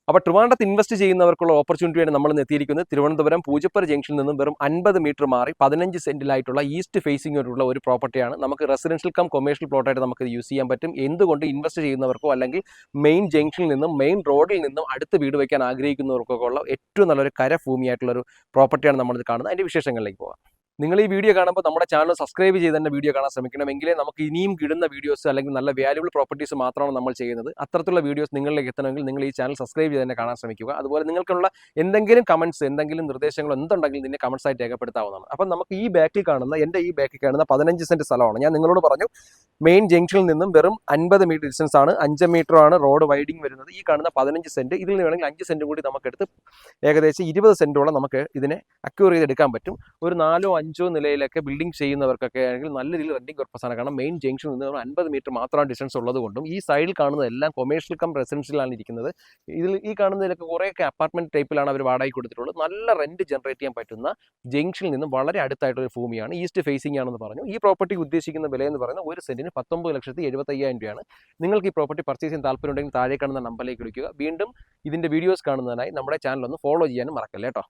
അപ്പോൾ ട്രിവാൻഡ്രത്ത് ഇൻവെസ്റ്റ് ചെയ്യുന്നവർക്കുള്ള ഓപ്പർച്യൂണിറ്റിയാണ് നമ്മൾ എത്തിയിരിക്കുന്നത്. തിരുവനന്തപുരം പൂജപ്പുര ജംഗ്ഷനിൽ നിന്നും വെറും 50 മീറ്റർ മാറി 15 സെന്റിലായിട്ടുള്ള ഈസ്റ്റ് ഫേസിംഗ് ഉള്ള ഒരു പ്രോപ്പർട്ടിയാണ്. നമുക്ക് റെസിഡൻഷ്യൽ കം കൊമേഴ്ഷ്യൽ പ്ലോട്ടായിട്ട് നമുക്ക് യൂസ് ചെയ്യാൻ പറ്റും. എന്തുകൊണ്ട് ഇൻവെസ്റ്റ് ചെയ്യുന്നവർക്കോ അല്ലെങ്കിൽ മെയിൻ ജംഗ്ഷനിൽ നിന്നും മെയിൻ റോഡിൽ നിന്നും അടുത്ത് വീട് വയ്ക്കാൻ ആഗ്രഹിക്കുന്നവർക്കൊക്കെ ഉള്ള ഏറ്റവും നല്ലൊരു കരഭൂമിയായിട്ടുള്ള ഒരു പ്രോപ്പർട്ടിയാണ് നമ്മളിത് കാണുന്നത്. അതിൻ്റെ വിശേഷങ്ങളിലേക്ക് പോകാം. നിങ്ങൾ ഈ വീഡിയോ കാണുമ്പോൾ നമ്മുടെ ചാനൽ സബ്സ്ക്രൈബ് ചെയ്ത് തന്നെ വീഡിയോ കാണാൻ ശ്രമിക്കണം. എങ്കിലേ നമുക്ക് ഇനിയും കിടുന്ന വീഡിയോസ് അല്ലെങ്കിൽ നല്ല വാല്യുബിൾ പ്രോപ്പർട്ടീസ് മാത്രമാണ് നമ്മൾ ചെയ്യുന്നത്. അത്തരത്തിലുള്ള വീഡിയോസ് നിങ്ങളിലേക്ക് എത്തണമെങ്കിൽ നിങ്ങൾ ഈ ചാനൽ സബ്സ്ക്രൈബ് ചെയ്ത് തന്നെ കാണാൻ ശ്രമിക്കുക. അതുപോലെ നിങ്ങൾക്കുള്ള എന്തെങ്കിലും കമൻറ്റ്സ്, എന്തെങ്കിലും നിർദ്ദേശങ്ങളോ എന്തുണ്ടെങ്കിലും ഇതിനെ കമൻസ് ആയിട്ട് രേഖപ്പെടുത്താവുന്നതാണ്. അപ്പം നമുക്ക് ഈ ബാക്കിൽ കാണുന്ന എൻ്റെ ഈ ബാക്കിൽ കാണുന്ന 15 സെന്റ് സ്ഥലമാണ്. ഞാൻ നിങ്ങളോട് പറഞ്ഞു മെയിൻ ജംഗ്ഷനിൽ നിന്നും വെറും 50 മീറ്റർ ഡിസ്റ്റൻസ് ആണ്. 5 മീറ്റർ ആണ് റോഡ് വൈഡിങ് വരുന്നത്. ഈ കാണുന്ന 15 സെന്റ് ഇതിൽ നിന്ന് വേണമെങ്കിൽ 5 സെന്റ് കൂടി നമുക്കെടുത്ത് ഏകദേശം 20 സെന്റോളം നമുക്ക് ഇതിനെ അക്യൂർ ചെയ്തെടുക്കാൻ പറ്റും. ഒരു 4ഓ 5ഓ നിലയിലൊക്കെ ബിൽഡിംഗ് ചെയ്യുന്നവർക്കൊക്കെ ആണെങ്കിൽ നല്ല രീതിയിൽ റെന്റിംഗ് പർപ്പസാണ്. കാരണം മെയിൻ ജംഗ്ഷനിൽ നിന്ന് 50 മീറ്റർ മാത്രമാണ് ഡിസ്റ്റൻസ് ഉള്ളത് കൊണ്ടും ഈ സൈഡിൽ കാണുന്നതെല്ലാം കൊമേഴ്ഷ്യൽ കം റെസിഡൻഷ്യലാണ് ഇരിക്കുന്നത്. ഈ കാണുന്നതിലൊക്കെ കുറേയൊക്കെ അപ്പാർട്ട്മെന്റ് ടൈപ്പിലാണ് അവർ വാടകയ്ക്ക് കൊടുത്തിട്ടുള്ളത്. നല്ല റെന്റ് ജനറേറ്റ് ചെയ്യാൻ പറ്റുന്ന ജംഗ്ഷനിൽ നിന്നും വളരെ അടുത്തായിട്ടൊരു ഭൂമിയാണ്. ഈസ്റ്റ് ഫേസിംഗ് ആണെന്ന് പറഞ്ഞു. ഈ പ്രോപ്പർട്ടിക്ക് ഉദ്ദേശിക്കുന്ന വില എന്ന് പറയുന്നത് ഒരു സെന്റിന് 19,75,000 രൂപയാണ്. നിങ്ങൾക്ക് ഈ പ്രോപ്പർട്ടി പർച്ചേസ് ചെയ്യാൻ താല്പര്യമുണ്ടെങ്കിൽ താഴെ കാണുന്ന നമ്പറിലേക്ക് വിളിക്കുക. വീണ്ടും ഇതിന്റെ വീഡിയോസ് കാണുന്നതിനായി നമ്മുടെ ചാനൽ ഒന്ന് ഫോളോ ചെയ്യാനും മറക്കല്ലേ കേട്ടോ.